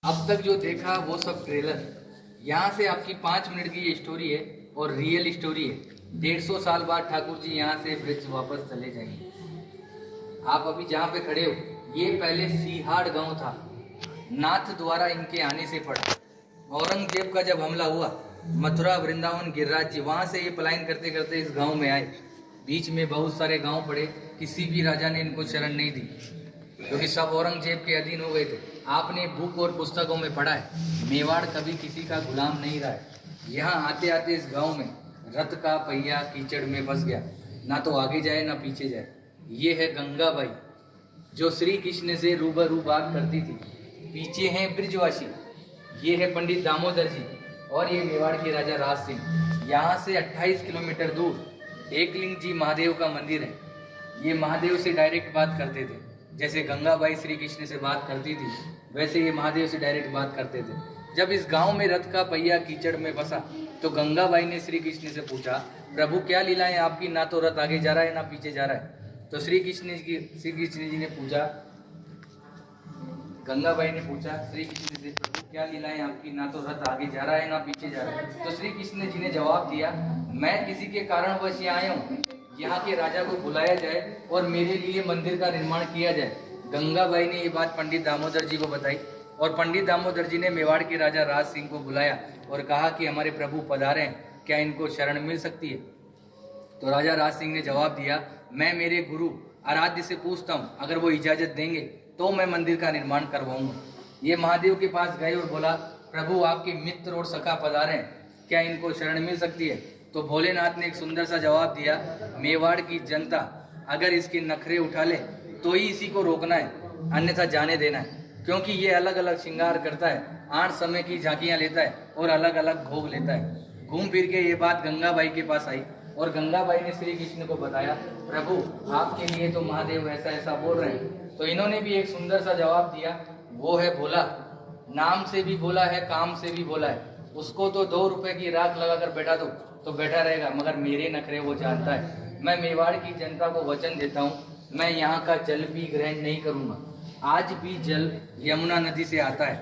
अब तक जो देखा वो सब ट्रेलर। यहाँ से आपकी 5 मिनट की ये स्टोरी है और रियल स्टोरी है। 150 साल बाद ठाकुर जी यहाँ से ब्रिज वापस चले जाएंगे। आप अभी जहाँ पे खड़े हो, ये पहले सीहाड़ गांव था। नाथ द्वारा इनके आने से पड़ा। औरंगजेब का जब हमला हुआ, मथुरा वृंदावन गिरिराज जी वहाँ से ये पलायन करते करते इस गांव में आए। बीच में बहुत सारे गांव पड़े, किसी भी राजा ने इनको शरण नहीं दी क्योंकि सब औरंगजेब के अधीन हो गए थे। आपने बुक और पुस्तकों में पढ़ा है, मेवाड़ कभी किसी का गुलाम नहीं रहा है। यहाँ आते आते इस गांव में रथ का पहिया कीचड़ में फंस गया, ना तो आगे जाए ना पीछे जाए। ये है गंगाबाई जो श्री कृष्ण से रूबरू बात करती थी। पीछे हैं ब्रिजवासी, ये है पंडित दामोदर जी और ये मेवाड़ के राजा राज सिंह। यहाँ से 28 किलोमीटर दूर एकलिंग जी महादेव का मंदिर है। ये महादेव से डायरेक्ट बात करते थे, जैसे गंगाबाई श्री कृष्ण से बात करती थी वैसे ये महादेव से डायरेक्ट बात करते थे। जब इस गांव में रथ का पहिया कीचड़ में फंसा तो गंगाबाई ने श्री कृष्ण से पूछा, प्रभु क्या लीलाएं आपकी, ना तो रथ आगे जा रहा है ना पीछे जा रहा है। तो श्री कृष्ण जी ने पूछा, गंगाबाई ने पूछा श्री कृष्ण से, प्रभु क्या लीलाएं आपकी, ना तो रथ आगे जा रहा है ना पीछे जा रहा है। तो श्री कृष्ण जी ने जवाब दिया, मैं किसी के कारणवश यहाँ आया हूँ, यहाँ के राजा को बुलाया जाए और मेरे लिए मंदिर का निर्माण किया जाए। गंगाबाई ने ये बात पंडित दामोदर जी को बताई और पंडित दामोदर जी ने मेवाड़ के राजा राज सिंह को बुलाया और कहा कि हमारे प्रभु पधारे हैं, क्या इनको शरण मिल सकती है। तो राजा राज सिंह ने जवाब दिया, मैं मेरे गुरु आराध्य से पूछता हूँ, अगर वो इजाजत देंगे तो मैं मंदिर का निर्माण करवाऊंगा। ये महादेव के पास गए और बोला, प्रभु आपके मित्र और सखा पधारे हैं, क्या इनको शरण मिल सकती है। तो भोलेनाथ ने एक सुंदर सा जवाब दिया, मेवाड़ की जनता अगर इसके नखरे उठा ले तो ही इसी को रोकना है, अन्यथा जाने देना है, क्योंकि ये अलग अलग श्रृंगार करता है, 8 समय की झांकियां लेता है और अलग अलग भोग लेता है। घूम फिर के ये बात गंगाबाई के पास आई और गंगाबाई ने श्री कृष्ण को बताया, प्रभु आपके लिए तो महादेव ऐसा ऐसा बोल रहे हैं। तो इन्होंने भी एक सुंदर सा जवाब दिया, वो है भोला, नाम से भी भोला है, काम से भी भोला है। उसको तो 2 रुपए की राख लगाकर बैठा दो तो बैठा रहेगा, मगर मेरे नखरे वो जानता है। मैं मेवाड़ की जनता को वचन देता हूँ, मैं यहाँ का जल भी ग्रहण नहीं करूँगा। आज भी जल यमुना नदी से आता है,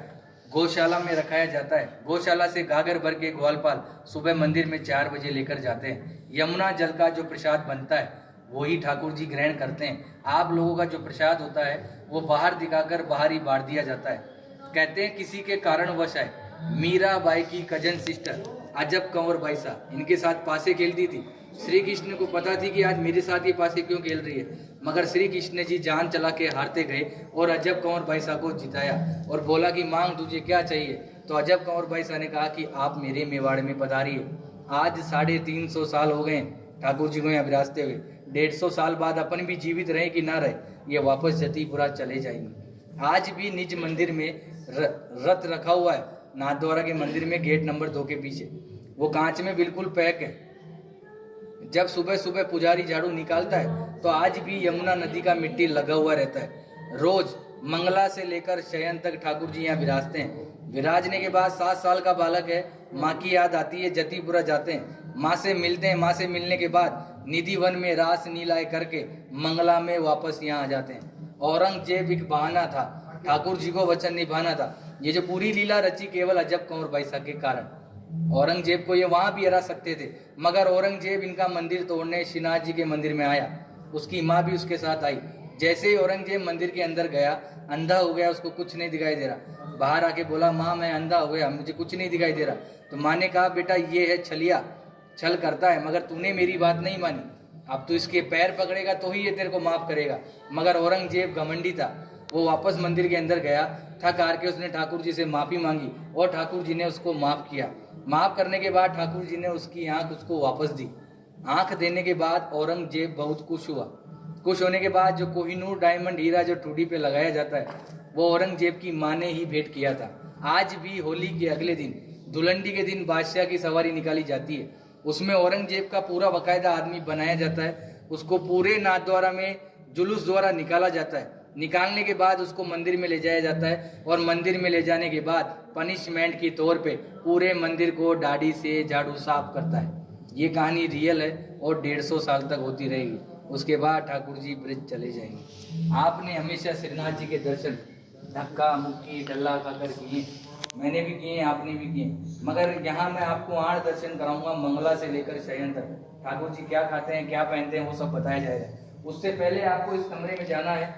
गौशाला में रखाया जाता है। गौशाला से गागर भर के ग्वालपाल सुबह मंदिर में 4 बजे लेकर जाते हैं। यमुना जल का जो प्रसाद बनता है वही ठाकुर जी ग्रहण करते हैं। आप लोगों का जो प्रसाद होता है वो बाहर दिखाकर बाहर ही बांट दिया जाता है। कहते हैं किसी के कारणवश है, मीराबाई की कजन सिस्टर अजब कंवर बाई सा इनके साथ पासे खेलती थी। श्री कृष्ण को पता थी कि आज मेरे साथ ये पासे क्यों खेल रही है, मगर श्री कृष्ण जी जान चला के हारते गए और अजब कंवर बाई सा को जिताया और बोला कि मांग तुझे क्या चाहिए। तो अजब कंवर बाई सा ने कहा कि आप मेरे मेवाड़ में पधारिए। आज 350 साल हो गए ठाकुर जी को यहाँ विराजते हुए। 150 साल बाद अपन भी जीवित रहे कि ना रहे, ये वापस जतीपुरा चले जाएंगे। आज भी निज मंदिर में रथ रखा हुआ है, नाथद्वारा के मंदिर में गेट नंबर 2 के पीछे। वो कांच में बिल्कुल पैक है। जब सुबह सुबह पुजारी झाड़ू निकालता है तो आज भी यमुना नदी का मिट्टी लगा हुआ रहता है। रोज मंगला से लेकर शयन तक ठाकुर जी यहाँ विराजते हैं। विराजने के बाद 7 साल का बालक है, माँ की याद आती है, जतीपुरा जाते हैं, माँ से मिलते हैं। माँ से मिलने के बाद निधि वन में रास नीलाए करके मंगला में वापस यहाँ आ जाते हैं। औरंगजेब एक बहाना था, ठाकुर जी को वचन निभाना था। ये जो पूरी लीला रची केवल अजब कंवर बाई सा के कारण। औरंगजेब को ये वहां भी हरा सकते थे, मगर औरंगजेब इनका मंदिर तोड़ने श्रीनाथ जी के मंदिर में आया। उसकी माँ भी उसके साथ आई। जैसे ही औरंगजेब मंदिर के अंदर गया, अंधा हो गया, उसको कुछ नहीं दिखाई दे रहा। बाहर आके बोला, माँ मैं अंधा हो गया, मुझे कुछ नहीं दिखाई दे रहा। तो माँ ने कहा, बेटा ये है छलिया, छल करता है, मगर तूने मेरी बात नहीं मानी। अब तू इसके पैर पकड़ेगा तो ही ये तेरे को माफ करेगा। मगर औरंगजेब घमंडी था, वो वापस मंदिर के अंदर गया, थक हार के उसने ठाकुर जी से माफी मांगी और ठाकुर जी ने उसको माफ किया। माफ करने के बाद ठाकुर जी ने उसकी आंख उसको वापस दी। आंख देने के बाद औरंगजेब बहुत खुश हुआ। खुश होने के बाद जो कोहिनूर डायमंड हीरा जो ठुडी पे लगाया जाता है वो औरंगजेब की माँ ने ही भेंट किया था। आज भी होली के अगले दिन, धुलंडी के दिन बादशाह की सवारी निकाली जाती है। उसमें औरंगजेब का पूरा बाकायदा आदमी बनाया जाता है। उसको पूरे नाथद्वारा में जुलूस द्वारा निकाला जाता है। निकालने के बाद उसको मंदिर में ले जाया जाता है और मंदिर में ले जाने के बाद पनिशमेंट के तौर पे पूरे मंदिर को दाढ़ी से झाड़ू साफ करता है। ये कहानी रियल है और 150 साल तक होती रहेगी। उसके बाद ठाकुर जी ब्रिज चले जाएंगे। आपने हमेशा श्रीनाथ जी के दर्शन धक्का मुक्की डल्ला खाकर किए, मैंने भी किए, आपने भी किए। मगर यहाँ मैं आपको 8 दर्शन कराऊंगा, मंगला से लेकर शयन तक। ठाकुर जी क्या खाते हैं, क्या पहनते हैं, वो सब बताया जाएगा। उससे पहले आपको इस कमरे में जाना है